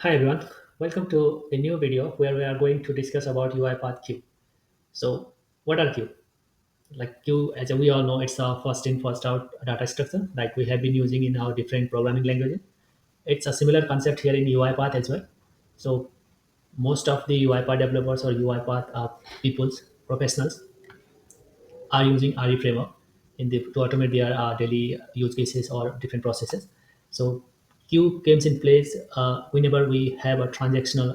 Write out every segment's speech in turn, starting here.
Hi everyone, welcome to a new video where we are going to discuss about UiPath queue. So, what are queue? Like queue, as we all know, it's a first in first out data structure like we have been using in our different programming languages. It's a similar concept here in UiPath as well. So, most of the UiPath developers or UiPath peoples, professionals are using REFramewrok to automate their daily use cases or different processes. So queue comes in place whenever we have a transactional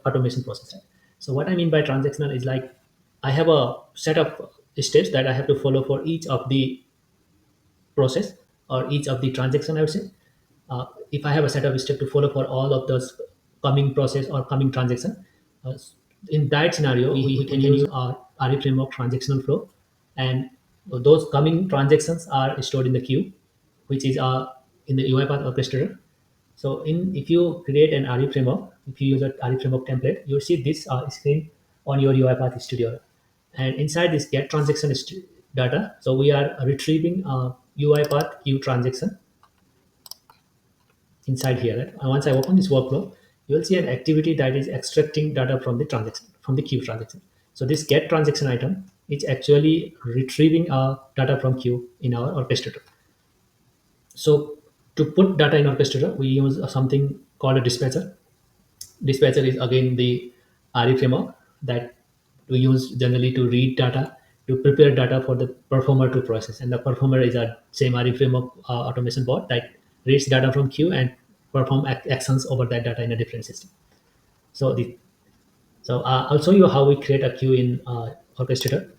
automation process. Right? So what I mean by transactional is like I have a set of steps that I have to follow for each of the process or each of the transaction. I would say if I have a set of steps to follow for all of those coming process or coming transaction, uh, in that scenario we can use our RE framework transactional flow, and those coming transactions are stored in the queue, which is in the UiPath orchestrator. So in if you create an RE framework, if you use a RE framework template, you'll see this screen on your UiPath studio. And inside this get transaction data, so we are retrieving UiPath queue transaction inside here. Right? And once I open this workflow, you will see an activity that is extracting data from the transaction, from the queue transaction. So this get transaction item is actually retrieving data from queue in our orchestrator. So to put data in orchestrator, we use something called a dispatcher. Dispatcher is again the RE framework that we use generally to read data, to prepare data for the performer to process. And the performer is a same RE framework automation bot that reads data from queue and perform actions over that data in a different system. So I'll show you how we create a queue in Orchestrator.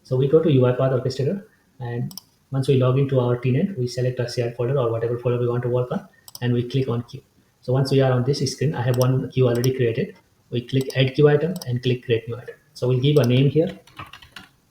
So we go to UiPath Orchestrator, and once we log into our tenant, we select a shared folder or whatever folder we want to work on, and we click on queue. So once we are on this screen, I have one queue already created. We click add queue item and click create new item. So we'll give a name here,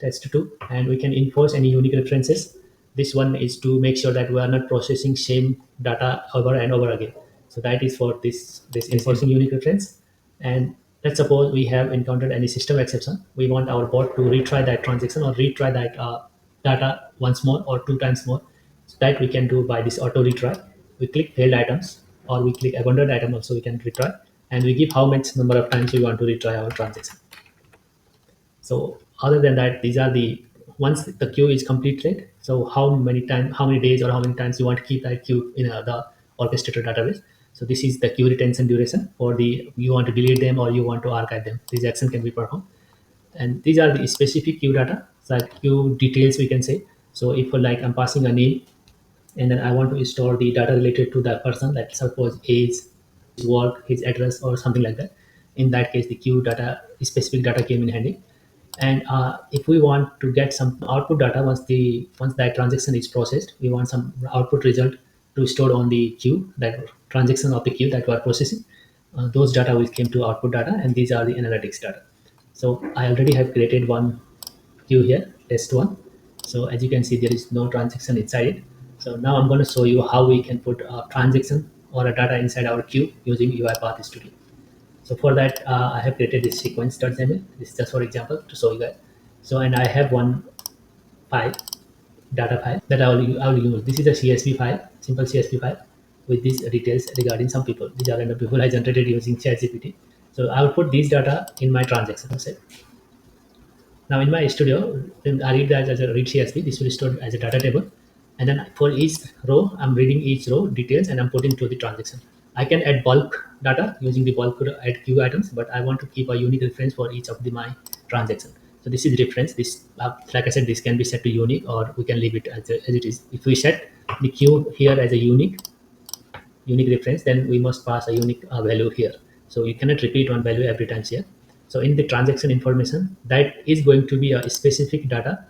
test2, and we can enforce any unique references. This one is to make sure that we are not processing same data over and over again. So that is for this enforcing unique reference. And let's suppose we have encountered any system exception. We want our bot to retry that transaction or retry that data once more or two times more. So that we can do by this auto retry. We click failed items or we click abandoned item also we can retry, and we give how much number of times we want to retry our transaction. So other than that, these are the once the queue is completed. So how many days, or how many times you want to keep that queue in the orchestrator database. So this is the queue retention duration for the you want to delete them or you want to archive them. These action can be performed, and these are the specific queue data, like queue details we can say. So if like I'm passing a name, and then I want to store the data related to that person, like suppose age, his work, his address, or something like that. In that case, the queue data, specific data came in handy. And if we want to get some output data once that transaction is processed, we want some output result to store on the queue, that transaction of the queue that we are processing. Those data will came to output data, and these are the analytics data. So I already have created one queue here, test one. So as you can see, there is no transaction inside it. So now I'm going to show you how we can put a transaction or a data inside our queue using UiPath Studio. So for that, I have created this sequence.yml. This is just for example to show you guys. So and I have one file, data file that I will use. This is a CSV file, simple CSV file with these details regarding some people. These are random people I generated using ChatGPT. So I will put these data in my transaction set. Now in my studio, then I read that as a read CSV. This will store as a data table, and then for each row, I'm reading each row details and I'm putting to the transaction. I can add bulk data using the bulk add queue items, but I want to keep a unique reference for each of my transaction. So this is reference. This, like I said, this can be set to unique, or we can leave it as it is. If we set the queue here as a unique reference, then we must pass a unique value here. So you cannot repeat one value every time here. So in the transaction information, that is going to be a specific data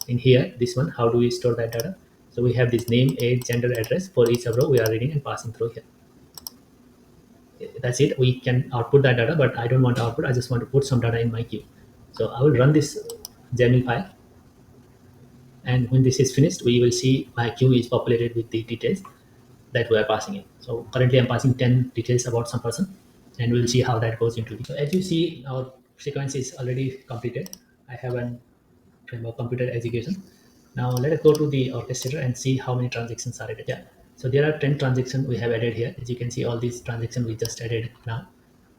in here. This one, how do we store that data? So we have this name, age, gender, address for each row we are reading and passing through here. That's it. We can output that data, but I don't want to output. I just want to put some data in my queue. So I will run this YAML file, and when this is finished, we will see my queue is populated with the details that we are passing in. So currently I'm passing 10 details about some person, and we'll see how that goes into it. So as you see, our sequence is already completed. I have an framework computer education. Now let us go to the orchestrator and see how many transactions are added. Yeah. So there are 10 transactions we have added here. As you can see, all these transactions we just added now.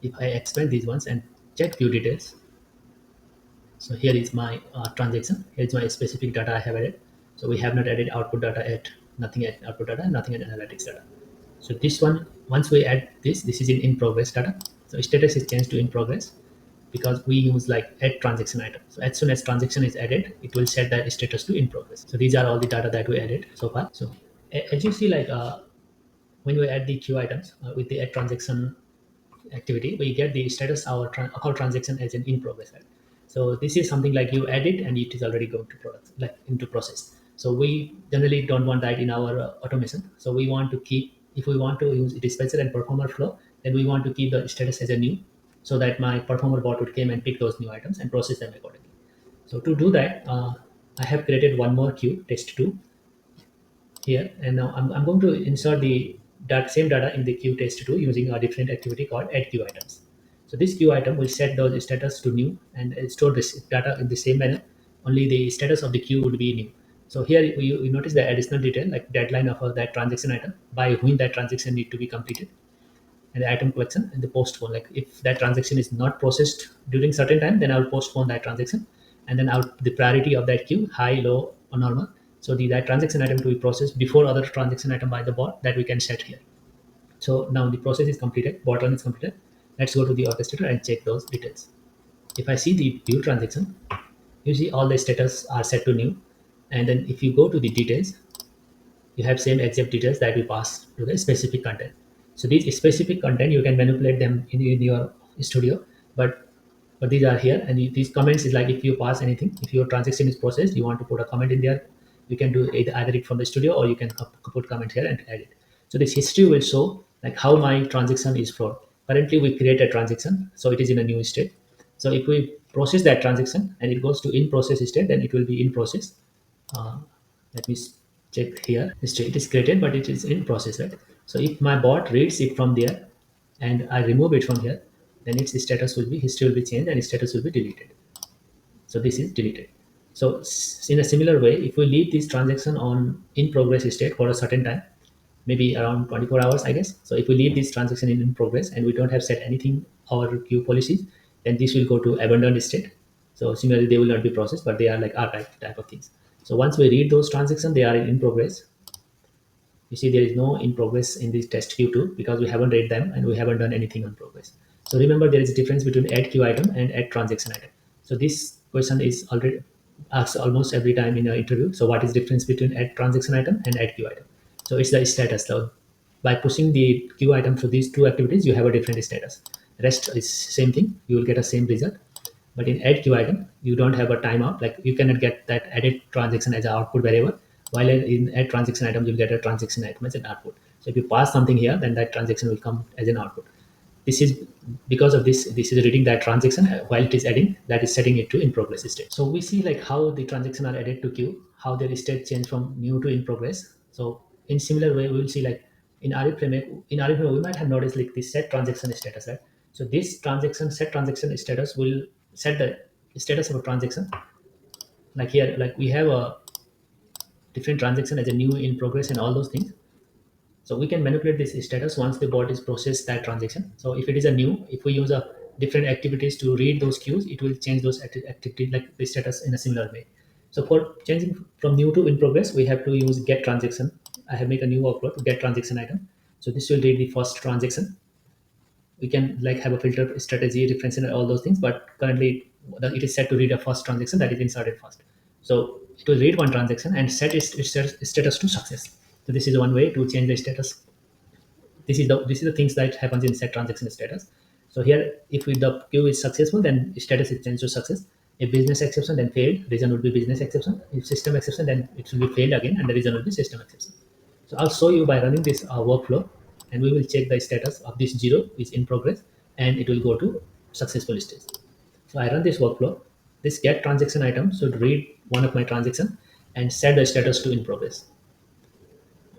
If I expand these ones and check view details, so here is my transaction. Here is my specific data I have added. So we have not added output data yet, nothing at output data, nothing at analytics data. So this one, once we add this is in progress data. So status is changed to in progress because we use like add transaction item. So as soon as transaction is added, it will set that status to in progress. So these are all the data that we added so far. So as you see, like when we add the queue items with the add transaction activity, we get the status our transaction as an in progress. Right? So this is something like you add it and it is already going to product like into process. So we generally don't want that in our automation. So we want to keep, if we want to use dispatcher and performer flow, then we want to keep the status as a new, so that my performer bot would come and pick those new items and process them accordingly. So to do that, I have created one more queue test2 here, and now I'm going to insert the same data in the queue test2 using a different activity called add queue items. So this queue item will set those status to new and store this data in the same manner, only the status of the queue would be new. So here you notice the additional detail like deadline of that transaction item, by when that transaction need to be completed, and the item collection and the postpone. Like if that transaction is not processed during certain time, then I'll postpone that transaction, and then I'll the priority of that queue, high, low, or normal. So that transaction item to be processed before other transaction item by the bot, that we can set here. So now the process is completed, bot run is completed. Let's go to the orchestrator and check those details. If I see the view transaction, you see all the status are set to new, and then if you go to the details, you have same exact details that we pass to the specific content. So these specific content you can manipulate them in your studio, but these are here, and these comments is like if you pass anything, if your transaction is processed, you want to put a comment in there, you can do either it from the studio or you can put comment here and add it. So this history will show like how my transaction is flowed. Currently we create a transaction, so it is in a new state. So if we process that transaction and it goes to in process state, then it will be in process. uh, Let me check here. History, it is created, but it is in process, right? So if my bot reads it from there and I remove it from here, then its status will be, history will be changed and status will be deleted. So this is deleted. So in a similar way, if we leave this transaction on in progress state for a certain time, maybe around 24 hours, I guess. So if we leave this transaction in progress and we don't have set anything our queue policies, then this will go to abandoned state. So similarly, they will not be processed, but they are like archive type of things. So once we read those transactions, they are in progress. You see there is no in progress in this test queue too, because we haven't read them and we haven't done anything on progress. So remember, there is a difference between add queue item and add transaction item. So this question is already asked almost every time in an interview. So what is the difference between add transaction item and add queue item? So it's the status. So by pushing the queue item through these two activities, you have a different status. Rest is same thing, you will get a same result. But in add queue item, you don't have a timeout. Like you cannot get that added transaction as an output variable. While in add transaction item, you'll get a transaction item as an output. So if you pass something here, then that transaction will come as an output. This is because of this. This is reading that transaction while it is adding. That is setting it to in progress state. So we see like how the transaction are added to queue, how their state change from new to in progress. So in similar way, we will see like in REFramewrok, we might have noticed like this set transaction status, right? So this transaction set transaction status will set the status of a transaction. Like here, like we have a different transaction as a new, in progress, and all those things. So we can manipulate this status once the bot is processed that transaction. So if it is a new, if we use a different activities to read those queues, it will change those activity like the status in a similar way. So for changing from new to in progress, we have to use get transaction. I have made a new workflow to get transaction item. So this will read the first transaction. We can like have a filter strategy, reference, and all those things, but currently it is set to read a first transaction that is inserted first. So it will read one transaction and set its status to success. So this is one way to change the status. This is the things that happens in set transaction status. So here, if the queue is successful, then status is changed to success. If business exception, then failed, reason would be business exception. If system exception, then it will be failed again, and the reason will be system exception. So I'll show you by running this workflow, and we will check the status of this 0 is in progress, and it will go to successful stage. So I run this workflow. This get transaction item should read one of my transaction and set the status to in progress.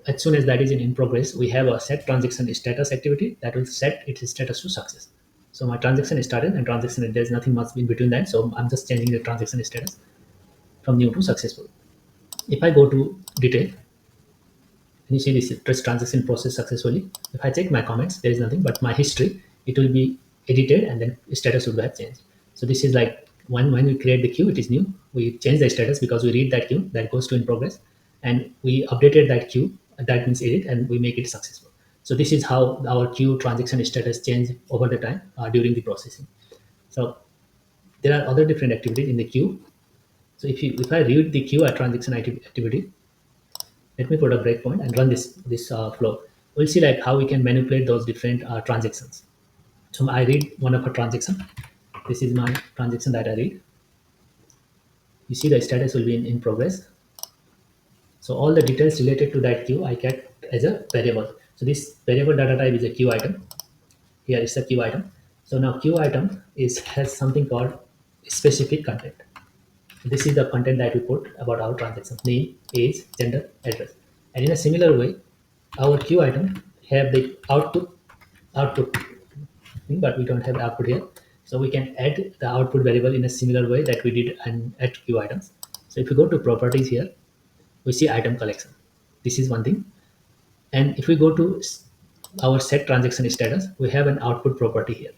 As soon as that is in progress, we have a set transaction status activity that will set its status to success. So my transaction is started and transaction, there's nothing much in between that. So I'm just changing the transaction status from new to successful. If I go to detail, And you see this transaction process successfully. If I check my comments, there is nothing, but my history, it will be edited and then status would have changed. So this is like when we create the queue, it is new. We change the status because we read that queue that goes to in progress, and we updated that queue, that means edit, and we make it successful. So this is how our queue transaction status change over the time during the processing. So there are other different activities in the queue. So if I read the queue at transaction activity, let me put a breakpoint and run this flow. We'll see like how we can manipulate those different transactions. So I read one of a transaction. This is my transaction that I read. You see the status will be in progress. So all the details related to that queue I get as a variable. So this variable data type is a queue item. Here is a queue item. So now queue item has something called specific content. This is the content that we put about our transaction: name, age, gender, address. And in a similar way, our queue item have the output thing, but we don't have output here. So we can add the output variable in a similar way that we did and add queue items. So if you go to properties here, we see item collection. This is one thing. And if we go to our set transaction status, we have an output property here.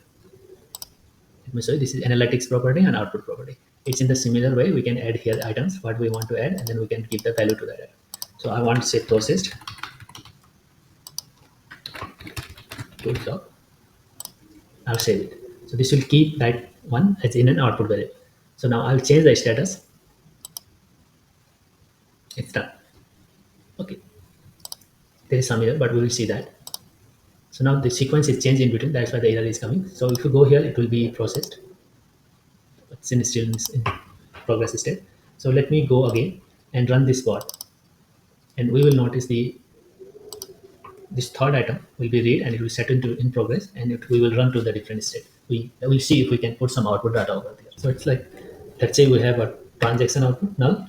Let me show you. This is analytics property and output property. It's in the similar way. We can add here items, what we want to add, and then we can give the value to that item. So I want to say processed to job. I'll save it. So this will keep that one as in an output variable. So now I'll change the status. It's done. Okay. There is some error, but we will see that. So now the sequence is changed in between. That's why the error is coming. So if you go here, it will be processed. It's still in progress state. So let me go again and run this bot, and we will notice this third item will be read and it will set into in progress, and we will run to the different state. We will see if we can put some output data over there. So it's like, let's say we have a transaction output now.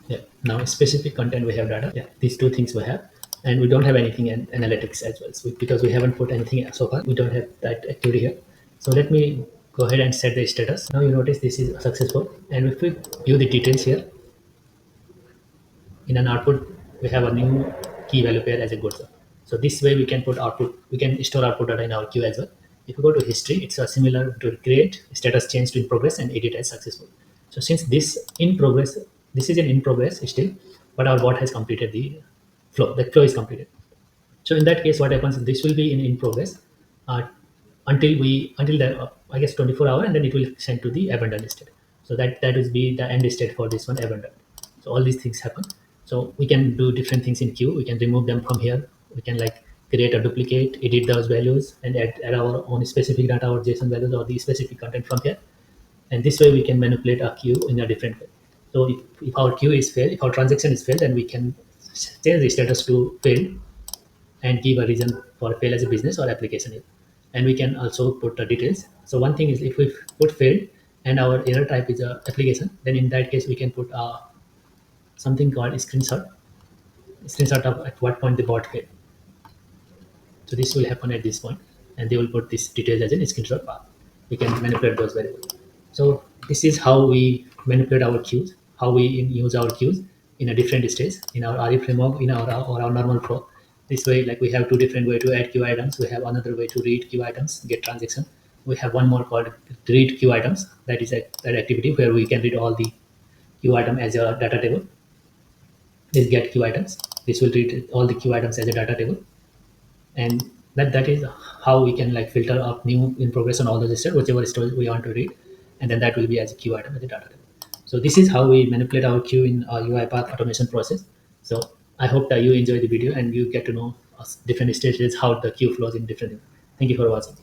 Yeah, now specific content we have data. Yeah, these two things we have, and we don't have anything in analytics as well. So because we haven't put anything so far, we don't have that activity here. So let me go ahead and set the status. Now you notice this is successful, and if we view the details here, in an output we have a new key value pair as a goods. So this way we can put output, we can store output data in our queue as well. If you go to history, it's a similar to create status change to in progress and edit as successful. So since this in progress, this is an in progress still, but our bot has completed the flow is completed. So in that case, what happens? This will be in progress uh, until the I guess 24 hour, and then it will send to the abandoned state. So that will be the end state for this one, abandoned. So all these things happen. So we can do different things in queue. We can remove them from here. We can like create a duplicate, edit those values, and add our own specific data or JSON values or the specific content from here. And this way we can manipulate our queue in a different way. So if our queue is failed, if our transaction is failed, then we can change the status to failed and give a reason for fail as a business or application. And we can also put the details. So one thing is, if we put failed and our error type is a application, then in that case we can put something called screenshot of at what point the bot failed. So this will happen at this point, and they will put this details as a screenshot path. We can manipulate those variables. So this is how we manipulate our queues, how we use our queues in a different stage in our REFramewrok, in our normal flow. This way, like we have two different way to add queue items. We have another way to read queue items, get transaction. We have one more called read queue items. That is that activity where we can read all the queue item as a data table. This get queue items. This will read all the queue items as a data table, and that is how we can like filter up new in progress on all those steps, whichever stores we want to read, and then that will be as a queue item as a data table. So this is how we manipulate our queue in our UiPath automation process. So I hope that you enjoy the video and you get to know different stages how the queue flows in different things. Thank you for watching.